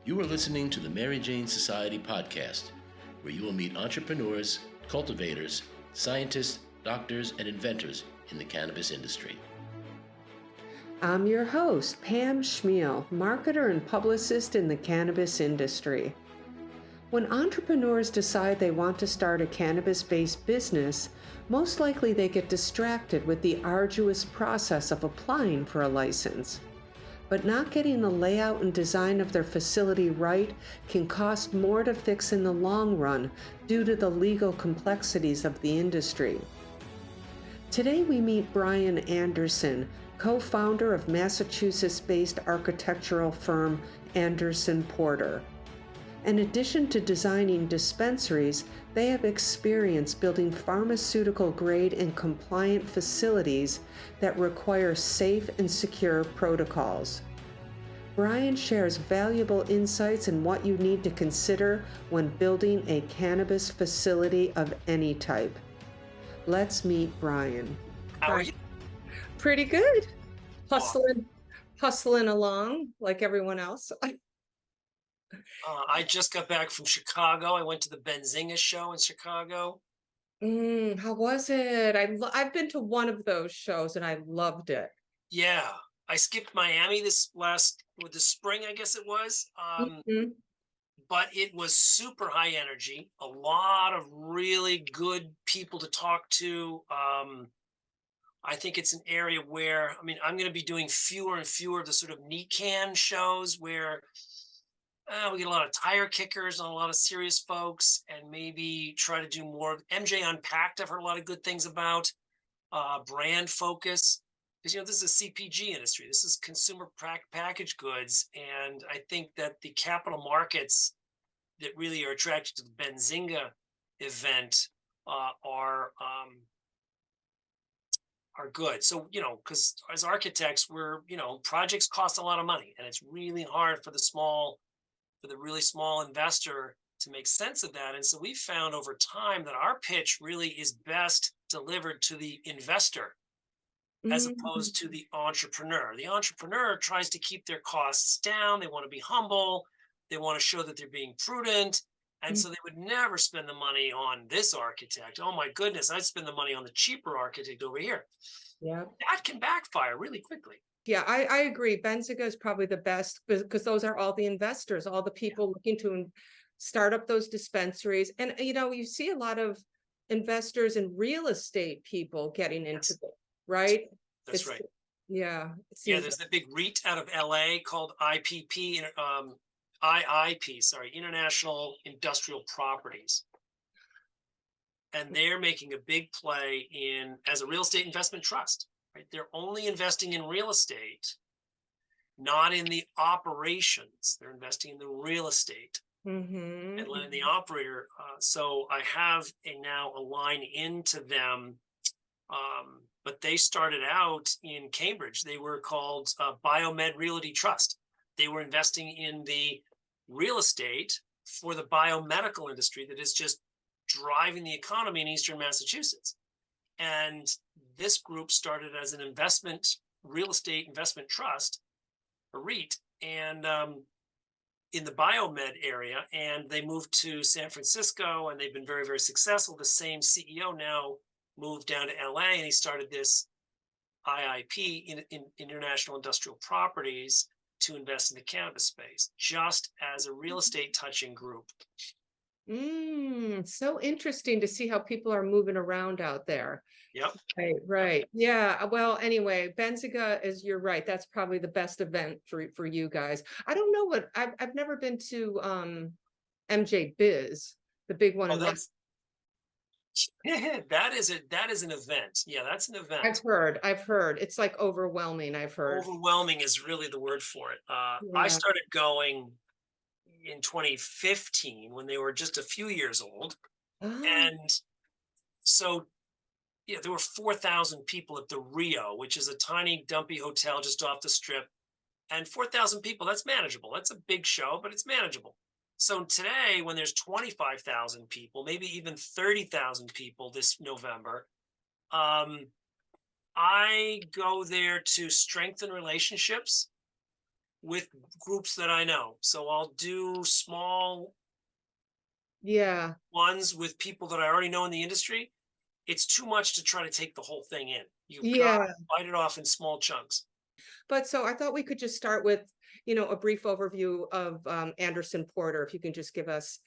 You are listening to the Mary Jane Society podcast, where you will meet entrepreneurs, cultivators, scientists, doctors, and inventors in the cannabis industry. I'm your host, Pam Schmiel, marketer and publicist in the cannabis industry. When entrepreneurs decide they want to start a cannabis-based business, most likely they get distracted with the arduous process of applying for a license. But not getting the layout and design of their facility right can cost more to fix in the long run due to the legal complexities of the industry. Today we meet Brian Anderson, co-founder of Massachusetts-based architectural firm Anderson Porter. In addition to designing dispensaries, they have experience building pharmaceutical-grade and compliant facilities that require safe and secure protocols. Brian shares valuable insights in what you need to consider when building a cannabis facility of any type. Let's meet Brian. How are you? Pretty good. Hustling along like everyone else. I just got back from Chicago. I went to the Benzinga show in Chicago. How was it? I've been to one of those shows and I loved it. Yeah, I skipped Miami this spring, I guess it was. But it was super high energy. A lot of really good people to talk to. I think it's an area where, I'm going to be doing fewer and fewer of the sort of NECAN shows where we get a lot of tire kickers and a lot of serious folks, and maybe try to do more of MJ Unpacked. I've heard a lot of good things about brand focus, because this is a CPG industry. This is consumer packaged goods, and I think that the capital markets that really are attracted to the Benzinga event are good. So, because as architects, projects cost a lot of money, and it's really hard for the really small investor to make sense of that. And so we found over time that our pitch really is best delivered to the investor as opposed to the entrepreneur. The entrepreneur tries to keep their costs down. They want to be humble. They want to show that they're being prudent. And so they would never spend the money on this architect. Oh my goodness, I'd spend the money on the cheaper architect over here. Yeah. That can backfire really quickly. Yeah, I agree. Benzinga is probably the best because those are all the investors, all the people looking to start up those dispensaries. And, you see a lot of investors and real estate people getting into it, right? That's right. Yeah. Yeah, there's the big REIT out of LA called IIP, International Industrial Properties. And they're making a big play as a real estate investment trust. Right? They're only investing in real estate, not in the operations. They're investing in the real estate and letting the operator. So I have now a line into them, but they started out in Cambridge. They were called Biomed Realty Trust. They were investing in the real estate for the biomedical industry that is just driving the economy in Eastern Massachusetts. And this group started as an real estate investment trust, a REIT, and in the biomed area, and they moved to San Francisco, and they've been very, very successful. The same CEO now moved down to LA, and he started this IIP, in International Industrial Properties, to invest in the cannabis space, just as a real estate touching group. So interesting to see how people are moving around out there. Yep. Right. Yep. Yeah. Well, anyway, Benzinga you're right. That's probably the best event for you guys. I don't know what I've never been to MJ Biz, the big one. That is an event. Yeah, that's an event. I've heard it's like overwhelming. I've heard overwhelming is really the word for it. I started going in 2015 when they were just a few years old. And so there were 4,000 people at the Rio, which is a tiny dumpy hotel just off the strip, and 4,000 people, that's manageable. That's a big show, but it's manageable. So today, when there's 25,000 people, maybe even 30,000 people this November, I go there to strengthen relationships with groups that I know. So I'll do small Yeah. ones with people that I already know in the industry. It's too much to try to take the whole thing in. You've got Yeah. to bite it off in small chunks. But so I thought we could just start with, a brief overview of Anderson Porter. If you can just give us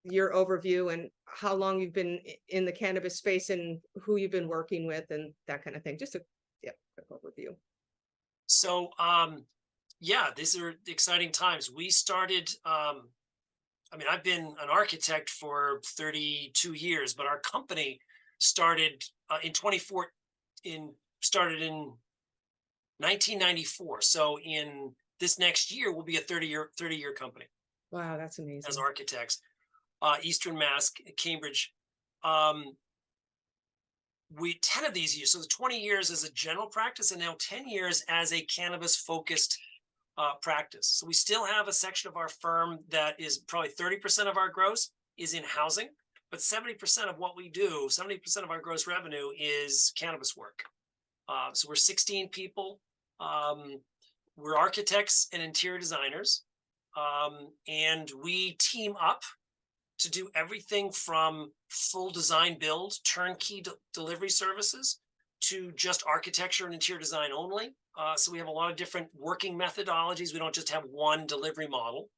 your overview and how long you've been in the cannabis space and who you've been working with and that kind of thing. Just a quick overview. So yeah, these are exciting times. We started I mean, I've been an architect for 32 years, but our company started in 24 in started in 1994. So in this next year will be a 30-year company Wow, that's as amazing. architects. Eastern Mass, Cambridge. Um, we 10 of these years, so 20 years as a general practice, and now 10 years as a cannabis focused practice. So we still have a section of our firm that is probably 30% of our gross is in housing, but 70% of what we do, 70% of our gross revenue is cannabis work. So we're 16 people. We're architects and interior designers, and we team up to do everything from full design build, turnkey delivery services to just architecture and interior design only. So we have a lot of different working methodologies. We don't just have one delivery model.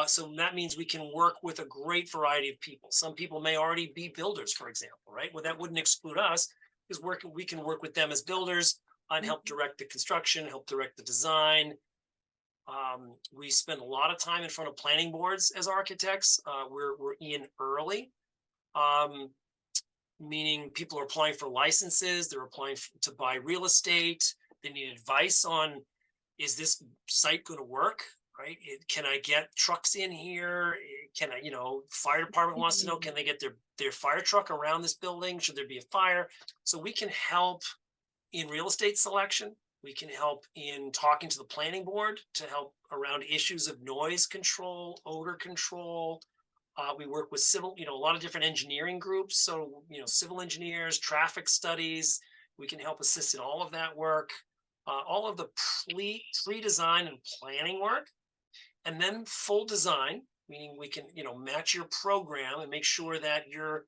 So that means we can work with a great variety of people. Some people may already be builders, for example, right? Well, that wouldn't exclude us because we can work with them as builders and help direct the construction, help direct the design. We spend a lot of time in front of planning boards as architects. We're in early, meaning people are applying for licenses. They're applying to buy real estate. They need advice on, is this site going to work? Right? Can I get trucks in here? Can I, fire department wants to know, can they get their fire truck around this building? Should there be a fire? So we can help in real estate selection. We can help in talking to the planning board to help around issues of noise control, odor control. We work with civil, a lot of different engineering groups. So, civil engineers, traffic studies. We can help assist in all of that work, all of the pre-design and planning work, and then full design, meaning we can, match your program and make sure that your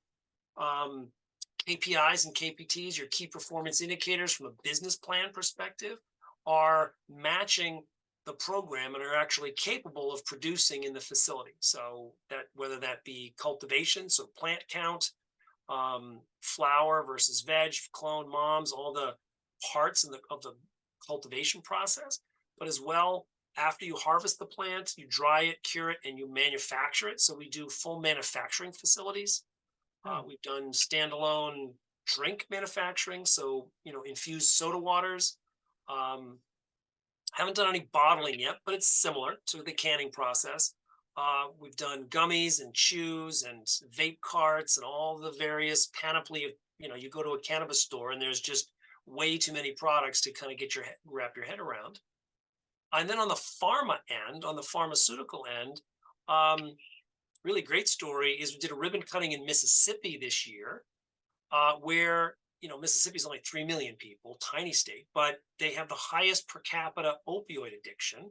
KPIs and KPTs, your key performance indicators from a business plan perspective, are matching the program and are actually capable of producing in the facility. So that whether that be cultivation, so plant count, flower versus veg, clone moms, all the parts of the cultivation process, but as well, after you harvest the plant, you dry it, cure it, and you manufacture it. So we do full manufacturing facilities. We've done standalone drink manufacturing, so infused soda waters. Haven't done any bottling yet, but it's similar to the canning process. We've done gummies and chews and vape carts and all the various panoply of, you go to a cannabis store and there's just way too many products to kind of wrap your head around. And then on the pharma end, on the pharmaceutical end, really great story is we did a ribbon cutting in Mississippi this year, where Mississippi's only 3 million people, tiny state, but they have the highest per capita opioid addiction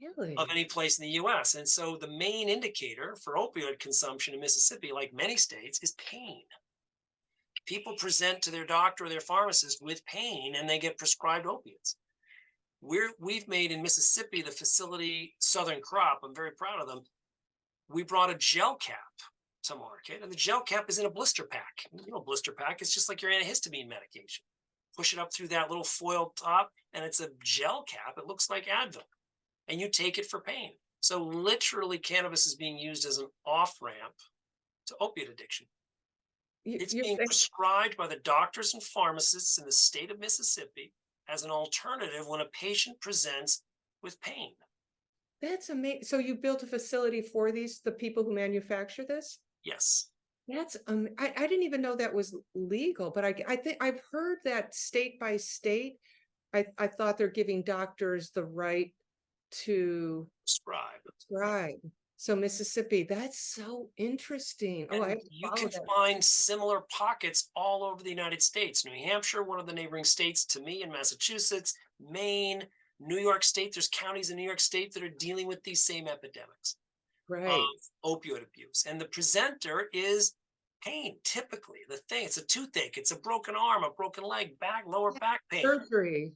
Really? of any place in the US. And so the main indicator for opioid consumption in Mississippi, like many states, is pain. People present to their doctor or their pharmacist with pain and they get prescribed opiates. We've made in Mississippi, the facility Southern Crop, I'm very proud of them. We brought a gel cap to market, and the gel cap is in a blister pack. Blister pack is just like your antihistamine medication. Push it up through that little foil top, and it's a gel cap. It looks like Advil, and you take it for pain. So literally, cannabis is being used as an off-ramp to opiate addiction. It's You're being saying prescribed by the doctors and pharmacists in the state of Mississippi as an alternative when a patient presents with pain. that's amazing. So you built a facility for the people who manufacture this? Yes. That's I didn't even know that was legal, but I think I've heard that state by state. I thought they're giving doctors the right to Prescribe. prescribe. So Mississippi, that's so interesting. Oh, I And have to you follow can that. find similar pockets all over the United States. New Hampshire, one of the neighboring states to me, in Massachusetts, Maine, New York State, there's counties in New York State that are dealing with these same epidemics of Right. opioid abuse. And the presenter is pain, typically. The thing, it's a toothache, it's a broken arm, a broken leg, back, lower back pain, Surgery.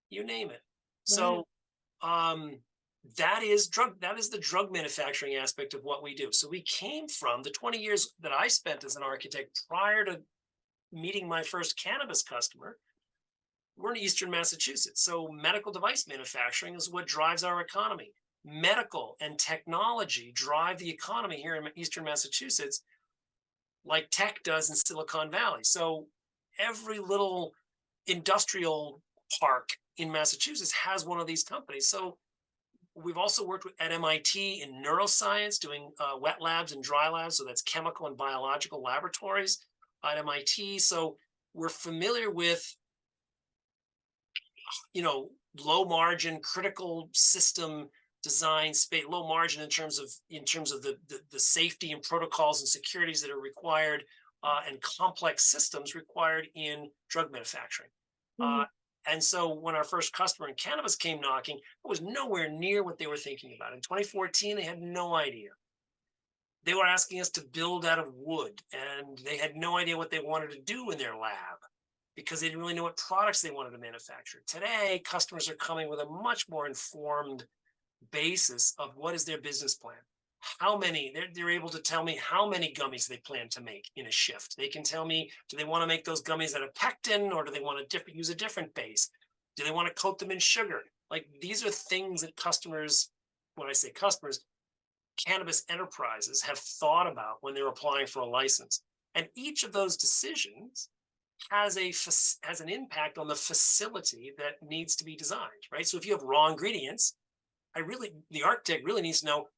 you name it. Right. So that is the drug manufacturing aspect of what we do. So we came from the 20 years that I spent as an architect prior to meeting my first cannabis customer. We're in Eastern Massachusetts. So medical device manufacturing is what drives our economy. Medical and technology drive the economy here in Eastern Massachusetts, like tech does in Silicon Valley. So every little industrial park in Massachusetts has one of these companies. So we've also worked at MIT in neuroscience, doing wet labs and dry labs. So that's chemical and biological laboratories at MIT. So we're familiar with, low margin, critical system design space, low margin in terms of the safety and protocols and securities that are required, and complex systems required in drug manufacturing. Mhm. And so when our first customer in cannabis came knocking, it was nowhere near what they were thinking about. In 2014, they had no idea. They were asking us to build out of wood, and they had no idea what they wanted to do in their lab because they didn't really know what products they wanted to manufacture. Today, customers are coming with a much more informed basis of what is their business plan. How many, they're able to tell me how many gummies they plan to make in a shift. They can tell me, do they want to make those gummies out of pectin, or do they want to use a different base? Do they want to coat them in sugar? Like, these are things that customers, when I say customers, cannabis enterprises have thought about when they're applying for a license. And each of those decisions has an impact on the facility that needs to be designed, right? So if you have raw ingredients, the architect really needs to know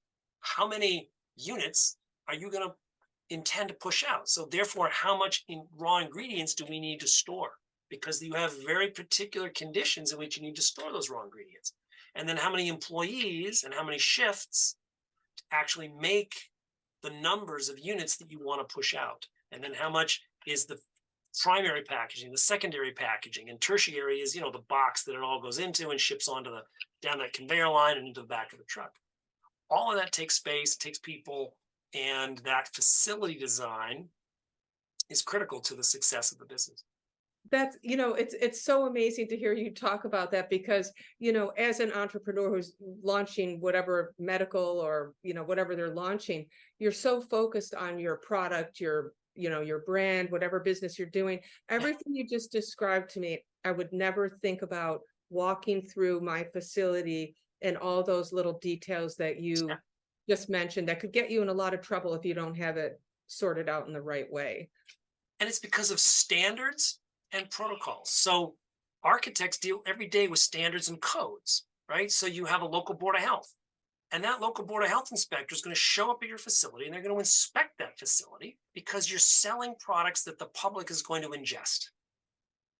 how many units are you going to intend to push out. So therefore, how much raw ingredients do we need to store? Because you have very particular conditions in which you need to store those raw ingredients. And then how many employees and how many shifts to actually make the numbers of units that you want to push out. And then how much is the primary packaging, the secondary packaging, and tertiary is, the box that it all goes into and ships down that conveyor line and into the back of the truck. All of that takes space, takes people, and that facility design is critical to the success of the business. That's, it's so amazing to hear you talk about that because, as an entrepreneur who's launching whatever medical or, whatever they're launching, you're so focused on your product, your brand, whatever business you're doing. Everything you just described to me, I would never think about walking through my facility and all those little details that you just mentioned that could get you in a lot of trouble if you don't have it sorted out in the right way. And it's because of standards and protocols. So architects deal every day with standards and codes, right? So you have a local board of health, and that local board of health inspector is going to show up at your facility, and they're going to inspect that facility because you're selling products that the public is going to ingest.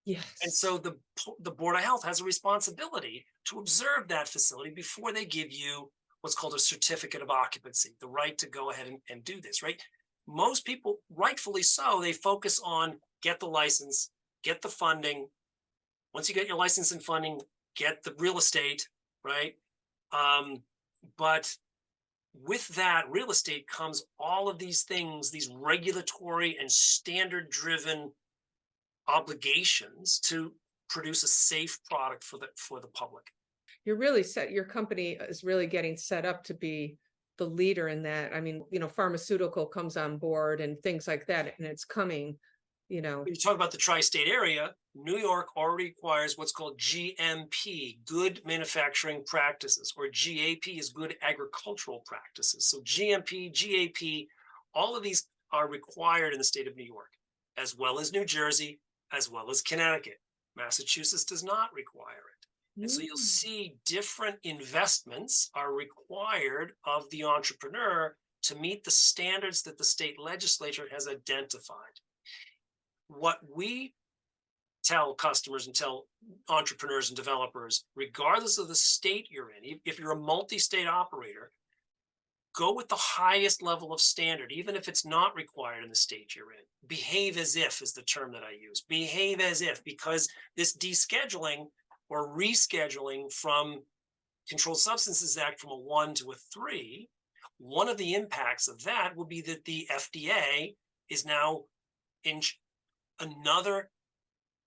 Yes. And so the board of health has a responsibility to observe that facility before they give you what's called a certificate of occupancy, the right to go ahead and do this, right? Most people, rightfully so, they focus on get the license, get the funding. Once you get your license and funding, get the real estate, right? But with that real estate comes all of these things, these regulatory and standard driven obligations to produce a safe product for the public. Your company is really getting set up to be the leader in that. I mean, pharmaceutical comes on board and things like that, and it's coming, When you talk about the tri-state area, New York already requires what's called GMP, good manufacturing practices, or GAP is good agricultural practices. So GMP, GAP, all of these are required in the state of New York, as well as New Jersey, as well as Connecticut. Massachusetts does not require it. And so you'll see different investments are required of the entrepreneur to meet the standards that the state legislature has identified. What we tell customers and tell entrepreneurs and developers, regardless of the state you're in, if you're a multi-state operator, go with the highest level of standard, even if it's not required in the state you're in. Behave as if is the term that I use. Behave as if, because this descheduling or rescheduling from Controlled Substances Act from a 1 to a 3, one of the impacts of that will be that the FDA is now in another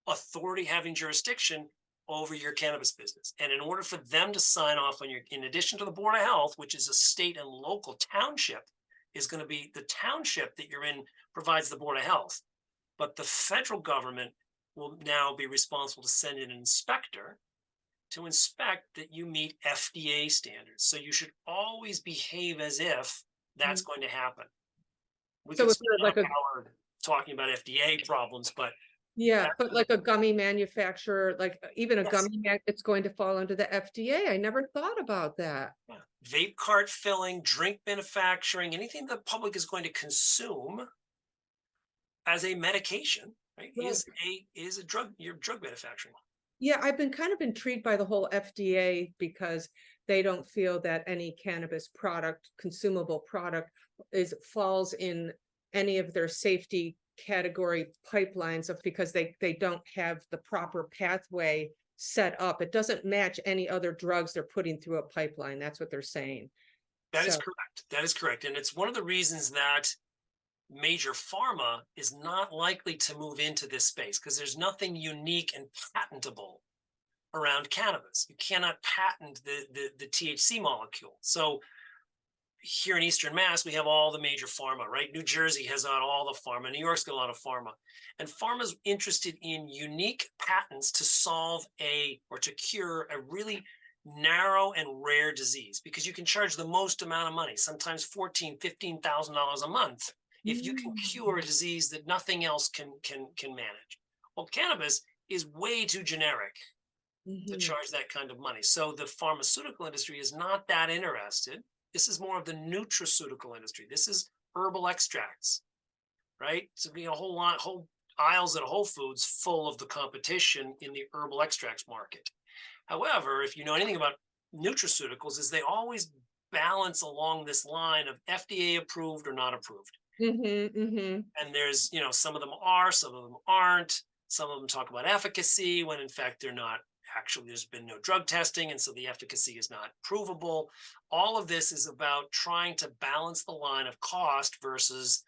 authority having jurisdiction over your cannabis business. And in order for them to sign off on your, in addition to the Board of Health, which is a state and local township, is going to be the township that you're in provides the Board of Health. But the federal government will now be responsible to send in an inspector to inspect that you meet FDA standards. So you should always behave as if that's going to happen. We So could if spend you're like an a hour talking about FDA problems, but yeah, that's but like a gummy manufacturer, like even a yes, gummy it's going to fall under the FDA. I never thought about that. yeah. Vape cart filling, drink manufacturing, anything the public is going to consume as a medication, right, Right. is a drug, your drug manufacturing. Yeah, I've been kind of intrigued by the whole FDA because they don't feel that any cannabis product, consumable product, falls in any of their safety category pipelines of because they don't have the proper pathway set up. It doesn't match any other drugs they're putting through a pipeline. That's what they're saying. That is So, correct. That is correct. And it's one of the reasons that major pharma is not likely to move into this space because there's nothing unique and patentable around cannabis. You cannot patent the THC molecule. So here in Eastern Mass, we have all the major pharma, right? New Jersey has got all the pharma. New York's got a lot of pharma. And pharma's interested in unique patents to solve or to cure a really narrow and rare disease because you can charge the most amount of money, sometimes $14,000, $15,000 a month, if you can cure a disease that nothing else can manage. Well, cannabis is way too generic to charge that kind of money. So the pharmaceutical industry is not that interested. This is more of the nutraceutical industry. This is herbal extracts, right? So be a whole aisles at Whole Foods full of the competition in the herbal extracts market. However, if you know anything about nutraceuticals, is they always balance along this line of FDA approved or not approved. And there's, some of them are, some of them aren't. Some of them talk about efficacy when in fact they're not. Actually, there's been no drug testing, and so the efficacy is not provable. All of this is about trying to balance the line of cost versus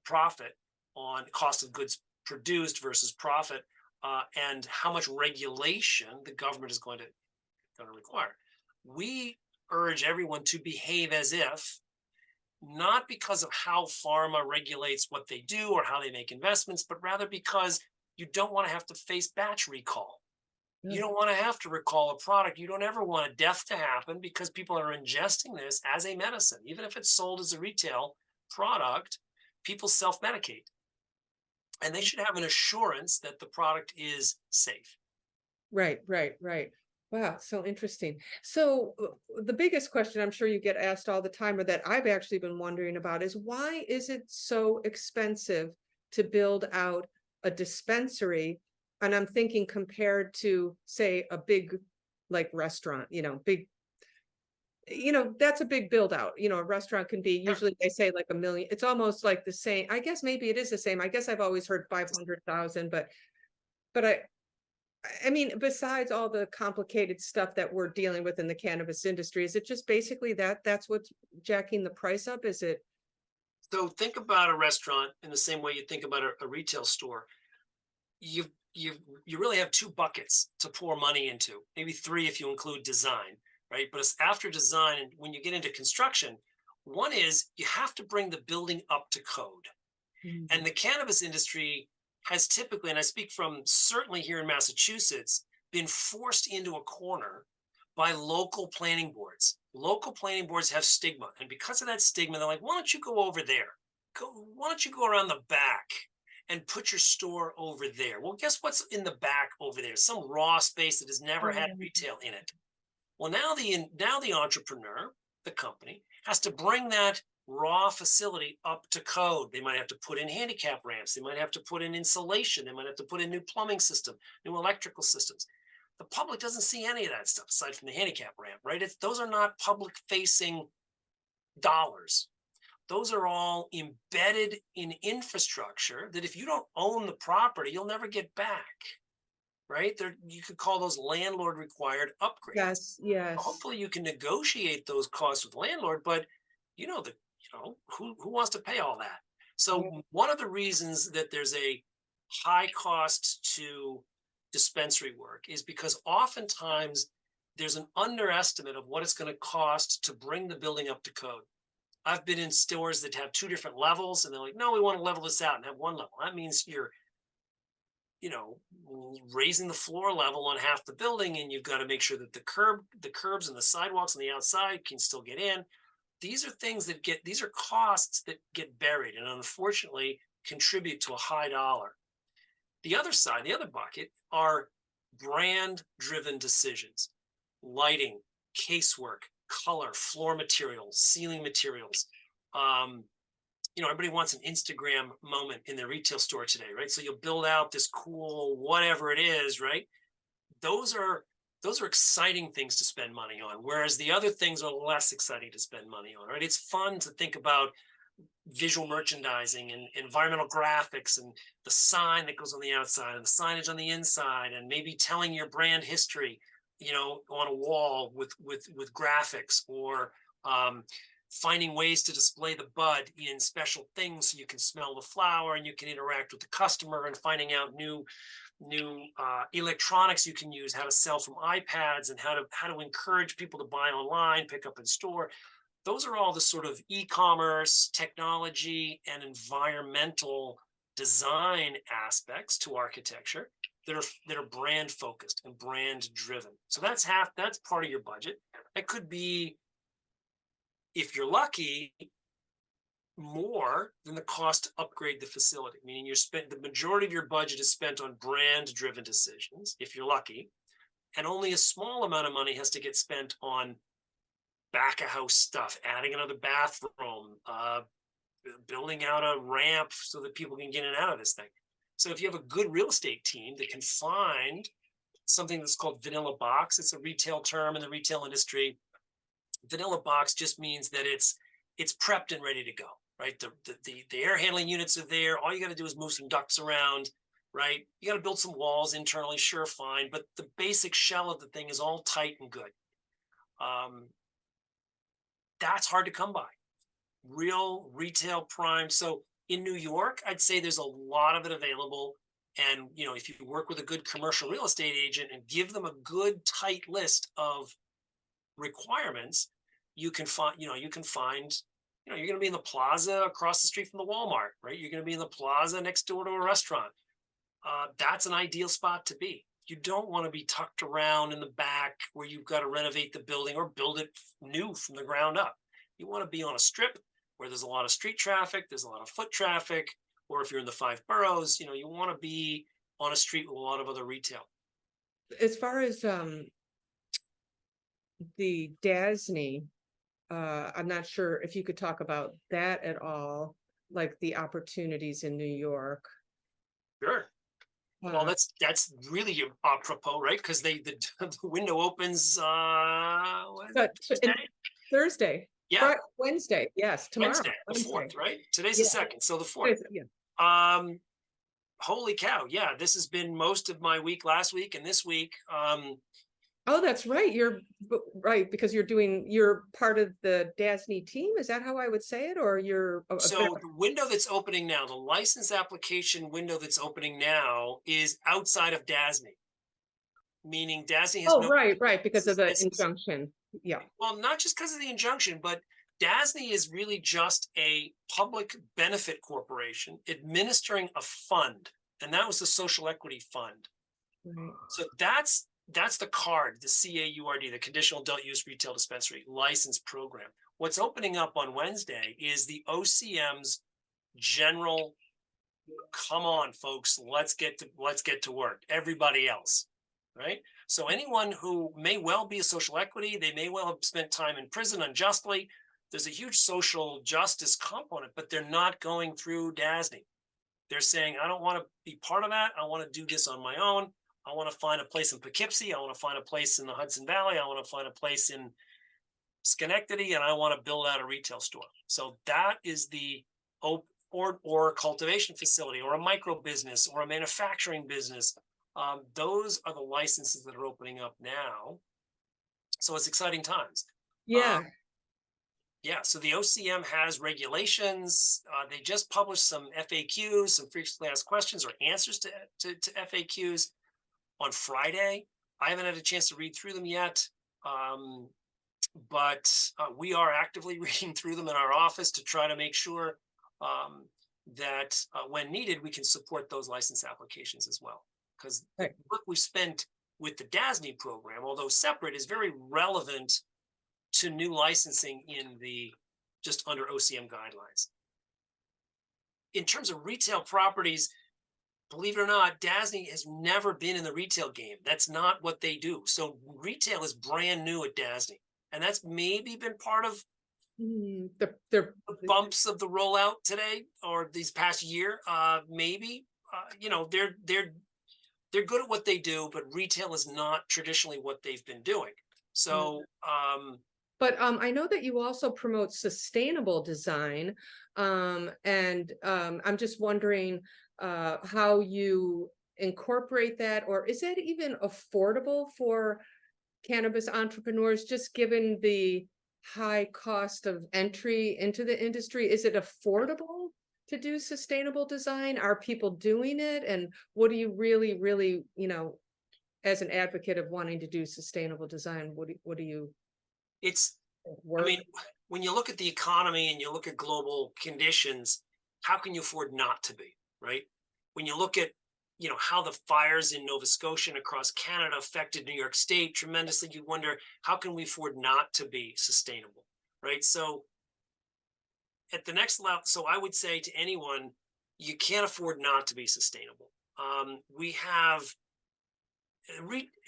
profit, on cost of goods produced versus profit, and how much regulation the government is going to require. We urge everyone to behave as if, not because of how pharma regulates what they do or how they make investments, but rather because you don't want to have to face batch recall. You don't want to have to recall a product. You don't ever want a death to happen because people are ingesting this as a medicine. Even if it's sold as a retail product, people self-medicate. And they should have an assurance that the product is safe. Right. Wow, so interesting. So the biggest question I'm sure you get asked all the time, or that I've actually been wondering about, is why is it so expensive to build out a dispensary? And I'm thinking compared to, say, a big like restaurant, that's a big build out. A restaurant can be, usually they say like $1 million. It's almost like the same. I guess maybe it is the same. I guess I've always heard 500,000, but I mean, besides all the complicated stuff that we're dealing with in the cannabis industry, is it just basically that's what's jacking the price up? Is it? So think about a restaurant in the same way you think about a retail store. You really have two buckets to pour money into, maybe three if you include design, right? But it's after design, and when you get into construction, one is you have to bring the building up to code. And the cannabis industry has typically, and I speak from certainly here in Massachusetts, been forced into a corner by local planning boards. Local planning boards have stigma. And because of that stigma, they're like, why don't you go over there? Why don't you go around the back and put your store over there? Well, guess what's in the back over there? Some raw space that has never had retail in it. Well, now the entrepreneur, the company, has to bring that raw facility up to code. They might have to put in handicap ramps. They might have to put in insulation. They might have to put in new plumbing system, new electrical systems. The public doesn't see any of that stuff aside from the handicap ramp, right? Those are not public facing dollars. Those are all embedded in infrastructure that if you don't own the property, you'll never get back. right? You could call those landlord required upgrades. Yes, yes. Hopefully you can negotiate those costs with landlord, but who wants to pay all that? So one of the reasons that there's a high cost to dispensary work is because oftentimes there's an underestimate of what it's going to cost to bring the building up to code. I've been in stores that have two different levels and they're like, no, we want to level this out and have one level. That means you're, you know, raising the floor level on half the building, and you've got to make sure that the curbs and the sidewalks on the outside can still get in. These are costs that get buried and unfortunately contribute to a high dollar. The other side, the other bucket, are brand driven decisions: lighting, casework, color, floor materials, ceiling materials. Everybody wants an Instagram moment in their retail store today, right? So you'll build out this cool whatever it is, right? Those are exciting things to spend money on, whereas the other things are less exciting to spend money on, right? It's fun to think about visual merchandising and environmental graphics and the sign that goes on the outside and the signage on the inside, and maybe telling your brand history, on a wall with graphics, or finding ways to display the bud in special things so you can smell the flower and you can interact with the customer, and finding out new electronics you can use, how to sell from iPads, and how to encourage people to buy online, pick up in store. Those are all the sort of e-commerce, technology, and environmental design aspects to architecture that are brand focused and brand driven. So that's part of your budget. That could be, if you're lucky, more than the cost to upgrade the facility, meaning the majority of your budget is spent on brand driven decisions, if you're lucky, and only a small amount of money has to get spent on back of house stuff, adding another bathroom, building out a ramp so that people can get in and out of this thing. So if you have a good real estate team that can find something that's called vanilla box, it's a retail term in the retail industry. Vanilla box just means that it's prepped and ready to go, right? The air handling units are there. All you got to do is move some ducts around, right? You got to build some walls internally, sure, fine, but the basic shell of the thing is all tight and good. That's hard to come by. Real retail prime. So in New York, I'd say there's a lot of it available. And if you work with a good commercial real estate agent and give them a good tight list of requirements, you can find you're going to be in the plaza across the street from the Walmart, right? You're going to be in the plaza next door to a restaurant. That's an ideal spot to be. You don't want to be tucked around in the back where you've got to renovate the building or build it new from the ground up. You want to be on a strip where there's a lot of street traffic, there's a lot of foot traffic, or if you're in the 5 boroughs, you want to be on a street with a lot of other retail. As far as the DASNY, I'm not sure if you could talk about that at all, like the opportunities in New York. Sure. Well, that's really apropos, right? Because the window opens Thursday. Yeah. Wednesday. Yes, tomorrow. Wednesday, the 4th, right? Today's the 2nd, so the 4th. Yeah. Holy cow! Yeah, this has been most of my week last week and this week. Oh, that's right. You're right, because you're part of the DASNY team. Is that how I would say it? Or so the window that's opening now, the license application window that's opening now, is outside of DASNY. Meaning DASNY has right, because of the injunction. Yeah. Well, not just because of the injunction, but DASNY is really just a public benefit corporation administering a fund, and that was the social equity fund. Right. So that's the CARD, the CAURD, the Conditional Adult Use Retail Dispensary License Program. What's opening up on Wednesday is the OCM's general, come on, folks, let's get to work. Everybody else, right? So anyone who may well be a social equity, they may well have spent time in prison unjustly. There's a huge social justice component, but they're not going through DASNY. They're saying, I don't want to be part of that. I want to do this on my own. I want to find a place in Poughkeepsie. I want to find a place in the Hudson Valley. I want to find a place in Schenectady, and I want to build out a retail store. So that is the or a cultivation facility, or a micro business, or a manufacturing business, Those are the licenses that are opening up now. So it's exciting times. Yeah. Yeah, so the OCM has regulations. They just published some FAQs, some frequently asked questions or answers to FAQs on Friday. I haven't had a chance to read through them yet, but we are actively reading through them in our office to try to make sure that when needed, we can support those license applications as well. Because the work we spent with the DASNY program, although separate, is very relevant to new licensing in the just under OCM guidelines. In terms of retail properties, believe it or not, DASNY has never been in the retail game. That's not what they do. So retail is brand new at DASNY. And that's maybe been part of the bumps of the rollout today or these past year. Maybe, they're good at what they do, but retail is not traditionally what they've been doing. So, but I know that you also promote sustainable design, and I'm just wondering how you incorporate that, or is that even affordable for cannabis entrepreneurs, just given the high cost of entry into the industry? Is it affordable to do sustainable design? Are people doing it? And what do you really, as an advocate of wanting to do sustainable design, what do you I mean, when you look at the economy and you look at global conditions, how can you afford not to be, right? When you look at, how the fires in Nova Scotia and across Canada affected New York State tremendously, you wonder, how can we afford not to be sustainable, right? So at the next level, so I would say to anyone, you can't afford not to be sustainable. We have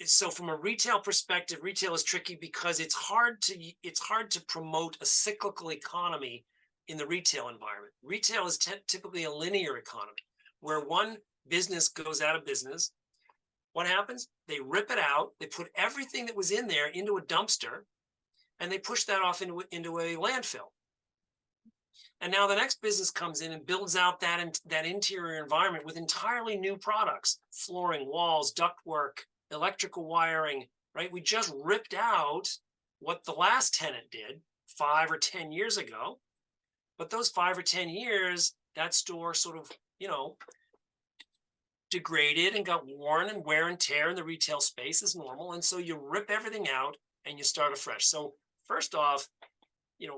so from a retail perspective, retail is tricky because it's hard to promote a cyclical economy in the retail environment. Retail is typically a linear economy where one business goes out of business. What happens? They rip it out, they put everything that was in there into a dumpster, and they push that off into a landfill. And now the next business comes in and builds out that interior environment with entirely new products: flooring, walls, ductwork, electrical wiring, right? We just ripped out what the last tenant did 5 or 10 years ago. But those 5 or 10 years, that store sort of, degraded and got worn, and wear and tear in the retail space is normal. And so you rip everything out and you start afresh. So first off,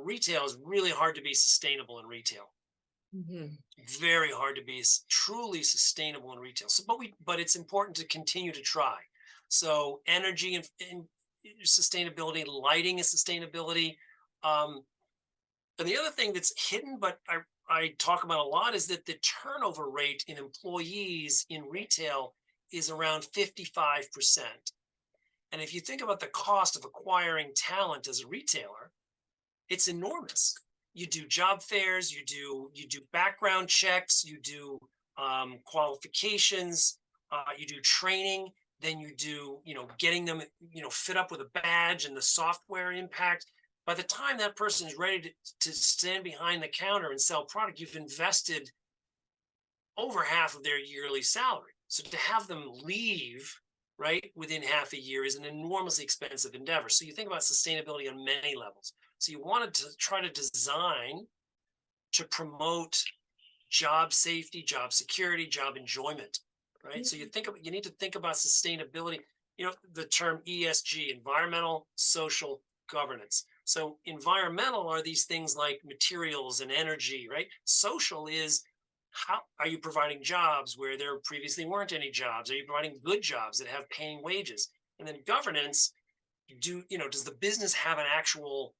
retail is really hard to be sustainable in retail. Very hard to be truly sustainable in retail. So, but it's important to continue to try. So energy and sustainability, lighting is sustainability. And the other thing that's hidden, but I talk about a lot, is that the turnover rate in employees in retail is around 55%. And if you think about the cost of acquiring talent as a retailer, it's enormous. You do job fairs, you do background checks, you do qualifications, you do training, then you do, getting them, fit up with a badge and the software impact. By the time that person is ready to stand behind the counter and sell product, you've invested over half of their yearly salary. So to have them leave, right, within half a year is an enormously expensive endeavor. So you think about sustainability on many levels. So you wanted to try to design to promote job safety, job security, job enjoyment, right? So you need to think about sustainability, the term ESG, environmental, social, governance. So environmental are these things like materials and energy, right? Social is, how are you providing jobs where there previously weren't any jobs? Are you providing good jobs that have paying wages? And then governance, does the business have an actual,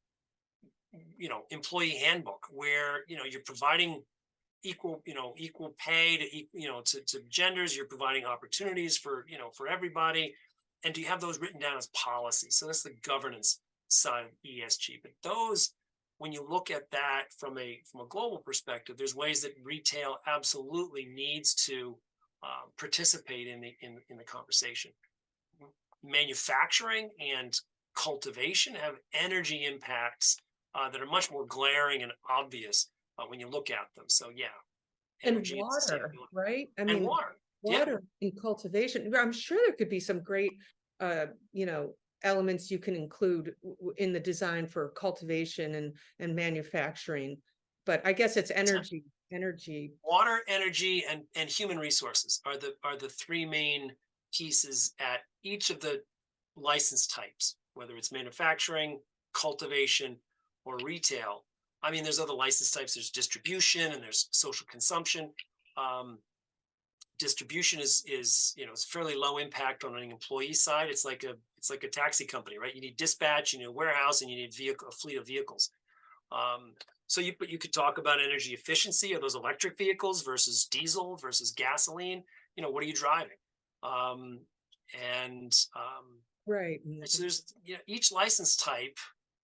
employee handbook where, you're providing equal pay to genders, you're providing opportunities for everybody. And do you have those written down as policy? So that's the governance side of ESG. But those, when you look at that from a global perspective, there's ways that retail absolutely needs to participate in the conversation. Manufacturing and cultivation have energy impacts that are much more glaring and obvious when you look at them. So yeah, energy and water, right? And water. Yeah, water in cultivation. I'm sure there could be some great, you know, elements you can include in the design for cultivation and manufacturing. But I guess it's energy. water, energy, and human resources are the three main pieces at each of the license types, whether it's manufacturing, cultivation, or retail. I mean, there's other license types. There's distribution and there's social consumption. Um, Distribution is it's fairly low impact on an employee side. It's like a taxi company, right? You need dispatch, you need a warehouse, and you need a fleet of vehicles. Um, so you could talk about energy efficiency of those electric vehicles versus diesel versus gasoline. What are you driving? Um, and Right. so there's each license type,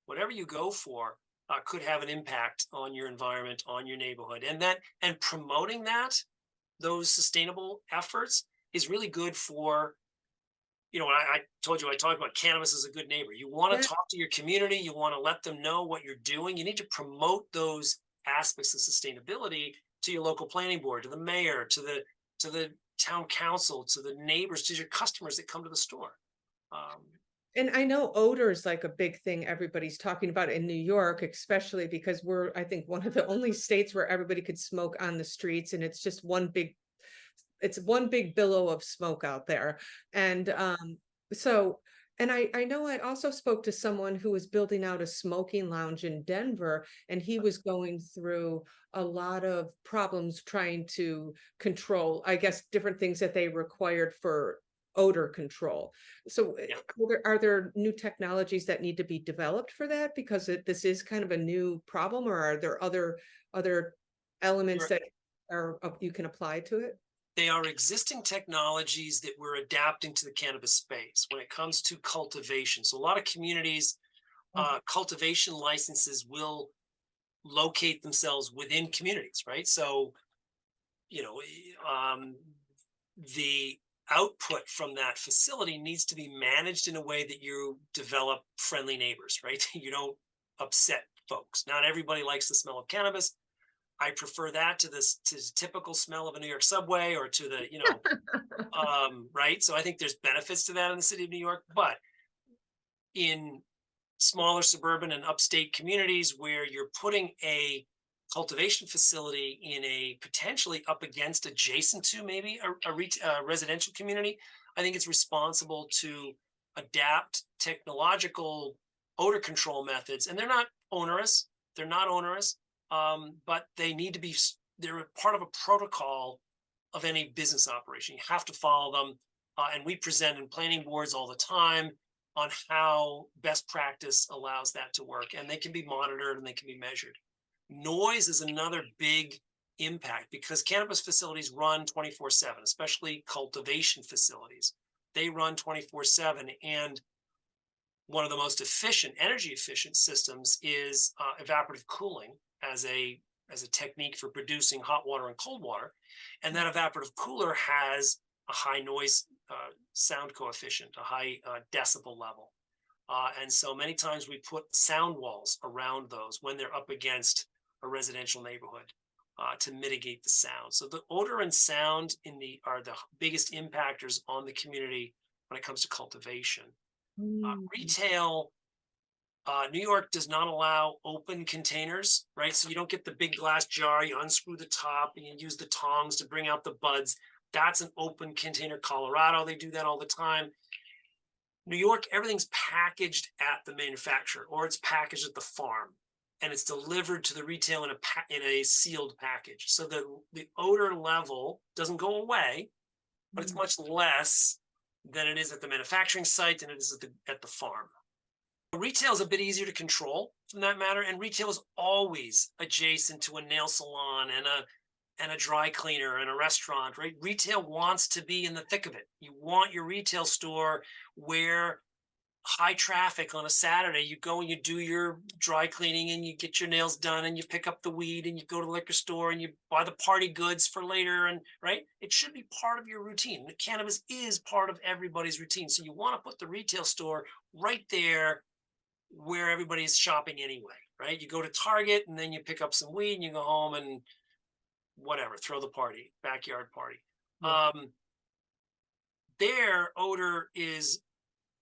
whatever you go for, could have an impact on your environment, on your neighborhood, and promoting those sustainable efforts is really good for I told you I talked about cannabis as a good neighbor. You want Yeah. to talk to your community, you want to let them know what you're doing. You need to promote those aspects of sustainability to your local planning board, to the mayor, to the town council, to the neighbors, to your customers that come to the store. Um, And I know odor is like a big thing everybody's talking about in New York, especially because we're, I think, one of the only states where everybody could smoke on the streets, and it's one big billow of smoke out there. And so and I know I also spoke to someone who was building out a smoking lounge in Denver, and he was going through a lot of problems trying to control, I guess, different things that they required for odor control. So yeah, are there new technologies that need to be developed for that, because this is kind of a new problem, or are there other elements you're that are you can apply to it? they are existing technologies that we're adapting to the cannabis space when it comes to cultivation. So a lot of communities, cultivation licenses will locate themselves within communities, right? So, you know, um, the output from that facility needs to be managed in a way that you develop friendly neighbors, right? You don't upset folks. Not everybody likes the smell of cannabis. I prefer that to the typical smell of a New York subway or to the, right. So I think there's benefits to that in the city of New York, but in smaller suburban and upstate communities where you're putting a cultivation facility in a potentially up against adjacent to maybe a residential community, I think it's responsible to adapt technological odor control methods. And they're not onerous, but they need to be, they're part of a protocol of any business operation. You have to follow them. And we present in planning boards all the time on how best practice allows that to work. And they can be monitored and they can be measured. Noise is another big impact because cannabis facilities run 24/7, especially cultivation facilities. They run 24/7. And one of the most energy efficient systems is evaporative cooling as a technique for producing hot water and cold water. And that evaporative cooler has a high noise sound coefficient, a high decibel level. And so many times we put sound walls around those when they're up against a residential neighborhood to mitigate the sound. So the odor and sound are the biggest impactors on the community when it comes to cultivation. Retail, New York does not allow open containers, right? So you don't get the big glass jar, you unscrew the top and you use the tongs to bring out the buds. That's an open container. Colorado, they do that all the time. New York, everything's packaged at the manufacturer or it's packaged at the farm and it's delivered to the retail in a sealed package. So the odor level doesn't go away, but it's much less than it is at the manufacturing site than it is at the farm. Retail is a bit easier to control from that matter, and retail is always adjacent to a nail salon and a dry cleaner and a restaurant, right? Retail wants to be in the thick of it. You want your retail store where high traffic on a Saturday, you go and you do your dry cleaning and you get your nails done and you pick up the weed and you go to the liquor store and you buy the party goods for later. And right, it should be part of your routine. The cannabis is part of everybody's routine. So you want to put the retail store right there where everybody's shopping anyway, right? You go to Target and then you pick up some weed and you go home and whatever, throw the party, backyard party. Yeah. their odor is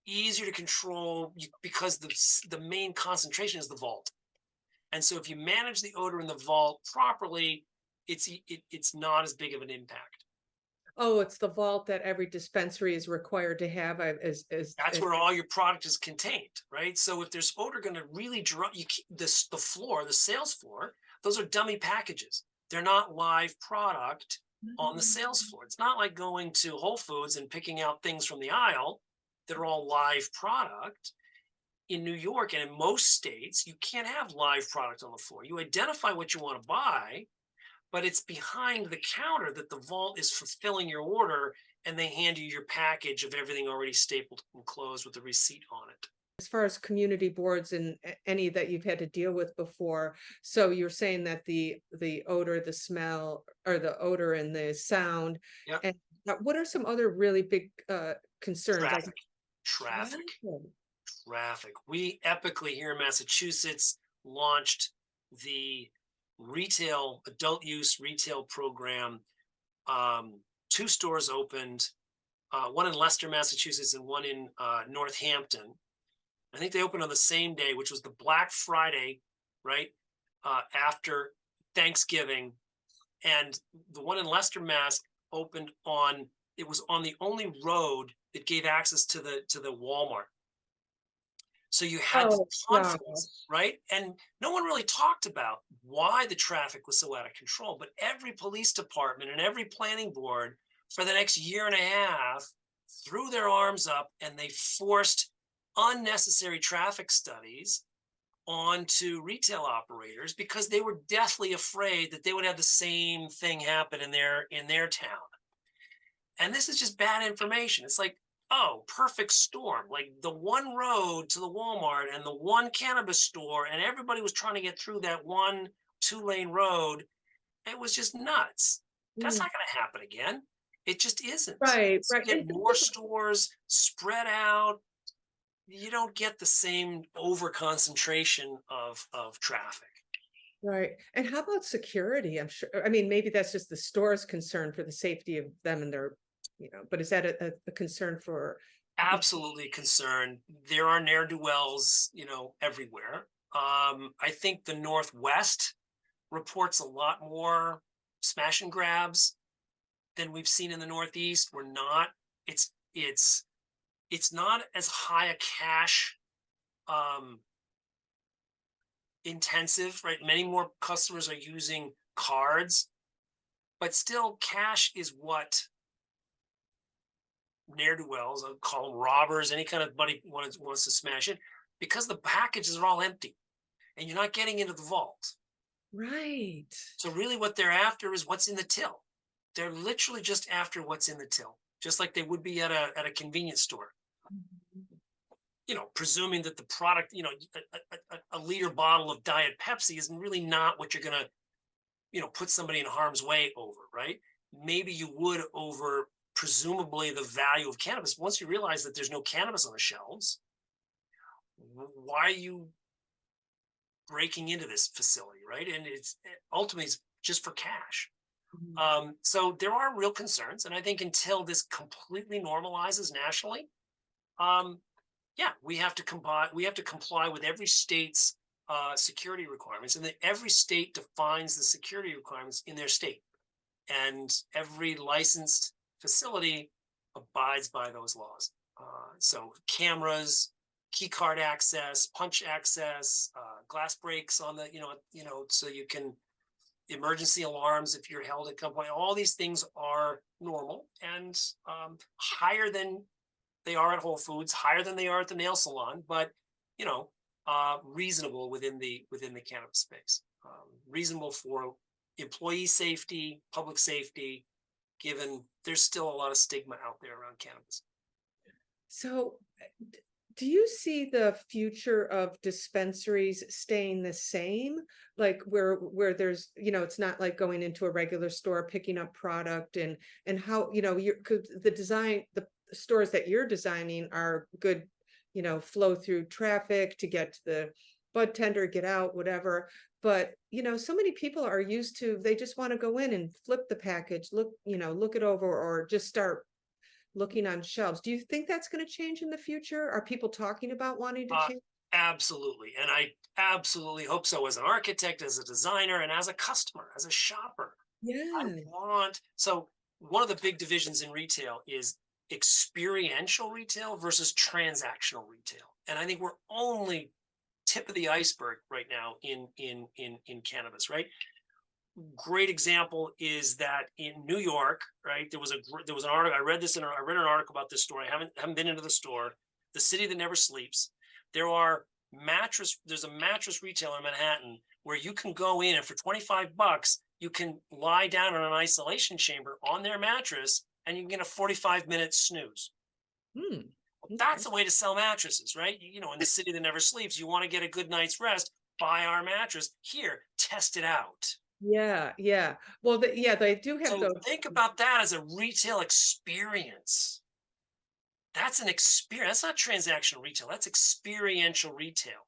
easier to control because the main concentration is the vault. And so if you manage the odor in the vault properly, it's not as big of an impact. Oh, it's the vault that every dispensary is required to have. That's where all your product is contained, right? So if there's odor going to really draw the floor, the sales floor, those are dummy packages. They're not live product on the sales floor. It's not like going to Whole Foods and picking out things from the aisle that are all live product. In New York and in most states, you can't have live product on the floor. You identify what you want to buy, but it's behind the counter that the vault is fulfilling your order, and they hand you your package of everything already stapled and closed with the receipt on it. As far as community boards and any that you've had to deal with before, so you're saying that the odor, the smell, or the odor and the sound. Yep. And what are some other really big concerns? Traffic. We epically here in Massachusetts launched the adult use retail program. 2 stores opened, one in Leicester, Massachusetts, and one in Northampton. I think they opened on the same day, which was the Black Friday, right after Thanksgiving. And the one in Leicester, Mass, opened it was on the only road that gave access to the Walmart. So you had conflicts, right? And no one really talked about why the traffic was so out of control. But every police department and every planning board for the next year and a half threw their arms up, and they forced unnecessary traffic studies onto retail operators because they were deathly afraid that they would have the same thing happen in their town. And this is just bad information. It's like, oh, perfect storm, like the one road to the Walmart and the one cannabis store, and everybody was trying to get through that one 2-lane road. It was just nuts. That's not going to happen again. It just isn't. Right. Get more stores spread out. You don't get the same over concentration of traffic. Right. And how about security? I'm sure, I mean, maybe that's just the store's concern for the safety of them and their, but is that a concern for? Absolutely a concern. There are ne'er-do-wells, everywhere. I think the Northwest reports a lot more smash and grabs than we've seen in the Northeast. It's not as high a cash intensive, right? Many more customers are using cards, but still cash is what ne'er-do-wells, I'll call them robbers, any kind of buddy wants to smash it, because the packages are all empty and you're not getting into the vault. Right. So really what they're after is what's in the till. They're literally just after what's in the till, just like they would be at a convenience store. Presuming that the product, a liter bottle of Diet Pepsi isn't really not what you're going to, put somebody in harm's way over, right? Maybe you would over presumably the value of cannabis. Once you realize that there's no cannabis on the shelves, why are you breaking into this facility, right? And it's ultimately it's just for cash. So there are real concerns, and I think until this completely normalizes nationally, we have to comply with every state's security requirements, and every state defines the security requirements in their state, and every licensed facility abides by those laws. So cameras, key card access, punch access, glass breaks on the, so you can, emergency alarms if you're held at gunpoint. All these things are normal and higher than they are at Whole Foods, higher than they are at the nail salon, but reasonable within the cannabis space. Reasonable for employee safety, public safety, given there's still a lot of stigma out there around cannabis. So do you see the future of dispensaries staying the same? Like where there's, it's not like going into a regular store, picking up product and how, cause the stores that you're designing are good, flow through traffic to get to the bud tender, get out, whatever. But, so many people are used to, they just want to go in and flip the package, look it over, or just start, looking on shelves. Do you think that's going to change in the future? Are people talking about wanting to change? Absolutely. And I absolutely hope so, as an architect, as a designer, and as a customer, as a shopper. Yeah. So one of the big divisions in retail is experiential retail versus transactional retail. And I think we're only tip of the iceberg right now in cannabis, right? Great example is that in New York, right, there was an article. I read an article about this store. I haven't been into the store. The City That Never Sleeps. There's a mattress retailer in Manhattan where you can go in, and for $25 you can lie down in an isolation chamber on their mattress and you can get a 45-minute snooze. Hmm. That's a way to sell mattresses, right? You know, in the City That Never Sleeps, you want to get a good night's rest, buy our mattress. Here, test it out. Yeah, yeah. Well, yeah, they do have So those. think about that as a retail experience. That's an experience. That's not transactional retail. That's experiential retail.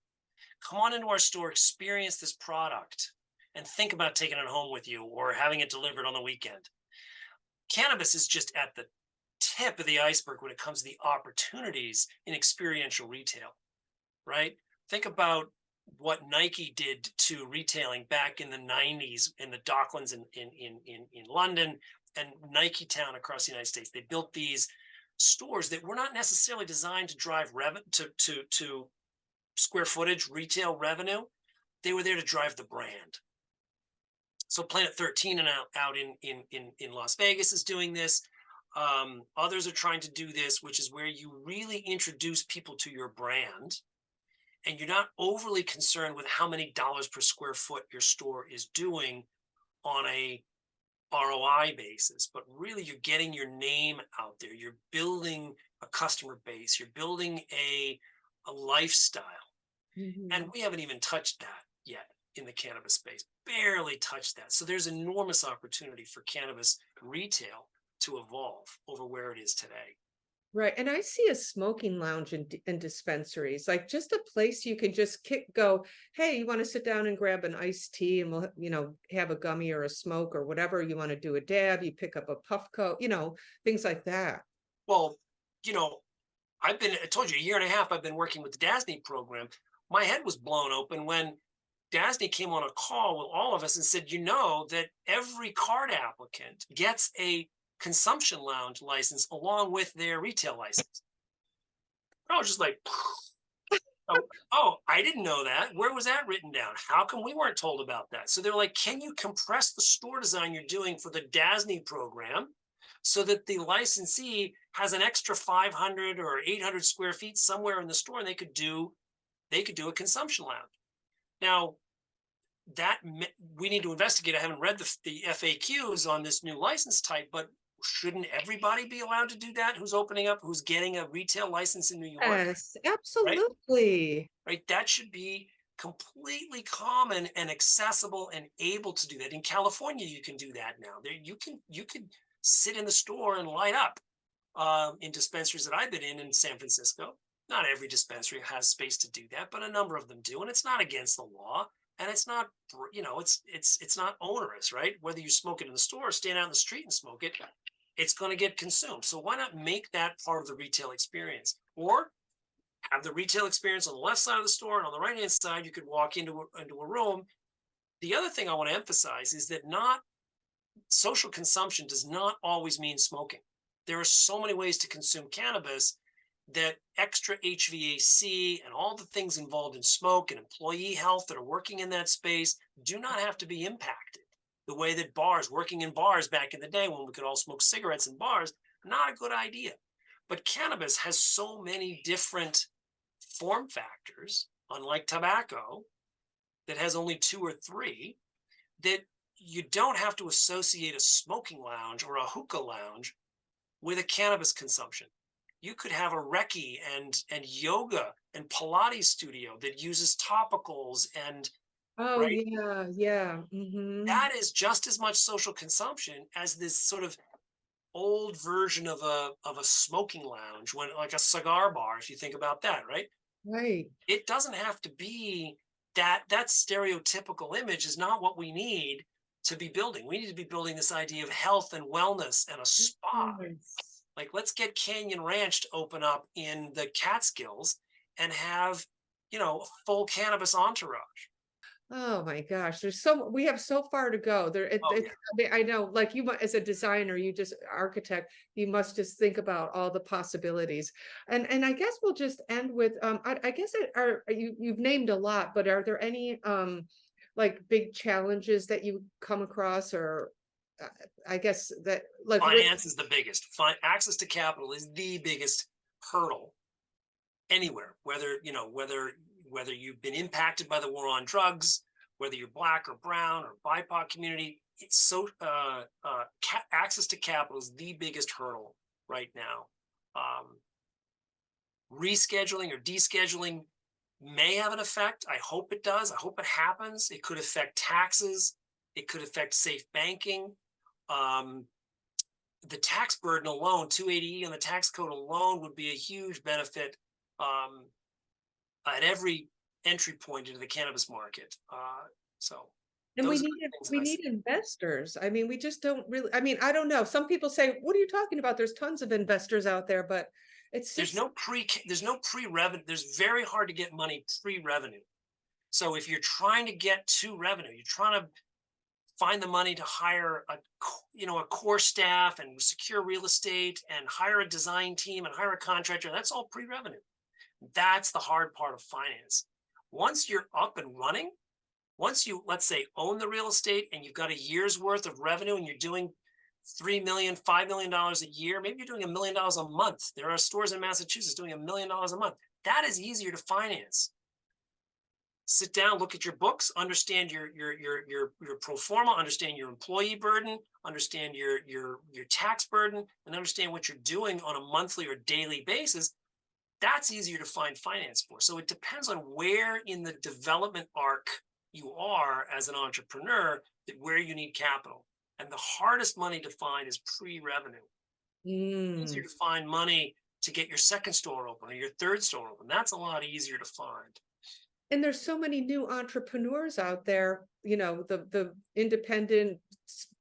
Come on into our store, experience this product, and think about taking it home with you or having it delivered on the weekend. Cannabis is just at the tip of the iceberg when it comes to the opportunities in experiential retail, right? Think about what Nike did to retailing back in the 90s in the Docklands in London and Nike Town across the United States. They built these stores that were not necessarily designed to drive revenue to square footage retail revenue. They were there to drive the brand. So Planet 13 and out in Las Vegas is doing this. Others are trying to do this, which is where you really introduce people to your brand and you're not overly concerned with how many dollars per square foot your store is doing on a ROI basis, but really you're getting your name out there. You're building a customer base. You're building a lifestyle. And we haven't even touched that yet in the cannabis space, barely touched that. So there's enormous opportunity for cannabis retail to evolve over where it is today. Right. And I see a smoking lounge in dispensaries, like just a place you can just go, hey, you want to sit down and grab an iced tea and we'll, have a gummy or a smoke or whatever you want to do, a dab, you pick up a puff coat, things like that. Well, I told you, a year and a half, I've been working with the DASNY program. My head was blown open when DASNY came on a call with all of us and said, that every card applicant gets a consumption lounge license along with their retail license. I was just like, oh, I didn't know that. Where was that written down? How come we weren't told about that? So they're like, can you compress the store design you're doing for the DASNY program so that the licensee has an extra 500 or 800 square feet somewhere in the store and they could do a consumption lounge. Now, that we need to investigate. I haven't read the FAQs on this new license type, but shouldn't everybody be allowed to do that? Who's getting a retail license in New York? Yes, absolutely. Right? That should be completely common and accessible and able to do that. In California, you can do that now. You can sit in the store and light up in dispensaries that I've been in San Francisco. Not every dispensary has space to do that, but a number of them do, and it's not against the law. And it's not, it's not onerous, right? Whether you smoke it in the store or stand out in the street and smoke it, it's going to get consumed. So why not make that part of the retail experience, or have the retail experience on the left side of the store, and on the right hand side you could walk into a room. The other thing I want to emphasize is that social consumption does not always mean smoking. There are so many ways to consume cannabis that extra HVAC and all the things involved in smoke and employee health that are working in that space do not have to be impacted. The way that working in bars back in the day when we could all smoke cigarettes in bars, not a good idea. But cannabis has so many different form factors, unlike tobacco, that has only 2 or 3, that you don't have to associate a smoking lounge or a hookah lounge with a cannabis consumption. You could have a Reiki and yoga and Pilates studio that uses topicals and right? Yeah. That is just as much social consumption as this sort of old version of a smoking lounge, when like a cigar bar, if you think about that, right? Right. It doesn't have to be that stereotypical image is not what we need to be building. We need to be building this idea of health and wellness and a spa. Yes. Like, let's get Canyon Ranch to open up in the Catskills and have, a full cannabis entourage. Oh my gosh, we have so far to go. Oh, I mean, I know, like as a designer, architect, you must just think about all the possibilities. And I guess we'll just end with, I guess you've named a lot, but are there any like big challenges that you come across, or I guess that like finance is the biggest. Access to capital is the biggest hurdle anywhere, whether you've been impacted by the war on drugs, whether you're Black or brown or BIPOC community. It's so access to capital is the biggest hurdle right now. Rescheduling or descheduling may have an effect. I hope it does. I hope it happens. It could affect taxes. It could affect safe banking. The tax burden alone, 280E on the tax code alone, would be a huge benefit at every entry point into the cannabis market. And we need investors. I mean, we just don't really, I mean, I don't know. Some people say, what are you talking about? There's tons of investors out there, but there's no pre-revenue. There's very hard to get money pre-revenue. So if you're trying to get to revenue, you're trying to find the money to hire a core staff and secure real estate and hire a design team and hire a contractor. That's all pre-revenue. That's the hard part of finance. Once you're up and running, once you, let's say, own the real estate and you've got a year's worth of revenue and you're doing $3 million, $5 million a year, maybe you're doing $1 million a month. There are stores in Massachusetts doing $1 million a month. That is easier to finance. Sit down, look at your books, understand your pro forma, understand your employee burden, understand your tax burden, and understand what you're doing on a monthly or daily basis. That's easier to find finance for. So it depends on where in the development arc you are as an entrepreneur, where you need capital. And the hardest money to find is pre-revenue. Easier to find money to get your second store open or your third store open. That's a lot easier to find. And there's so many new entrepreneurs out there, the independent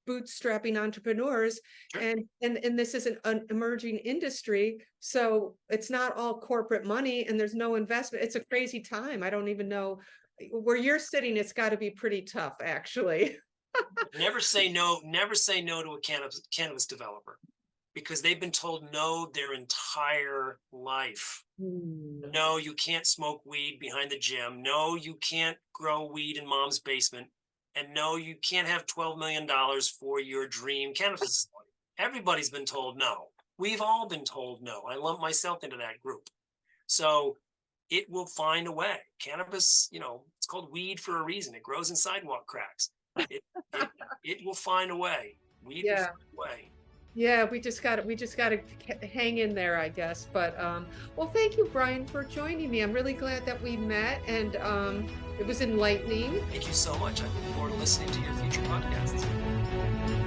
bootstrapping entrepreneurs. Sure. And this is an emerging industry. So it's not all corporate money and there's no investment. It's a crazy time. I don't even know where you're sitting. It's got to be pretty tough, actually. Never say no to a cannabis developer, because they've been told no their entire life. No, you can't smoke weed behind the gym. No, you can't grow weed in mom's basement. And no, you can't have $12 million for your dream cannabis facility. Everybody's been told no. We've all been told no. I lump myself into that group. So it will find a way. Cannabis, it's called weed for a reason. It grows in sidewalk cracks. It will find a way. Weed will find a way. Yeah, we just got to hang in there, I guess. But well, thank you, Brian, for joining me. I'm really glad that we met, and it was enlightening. Thank you so much. I look forward to listening to your future podcasts.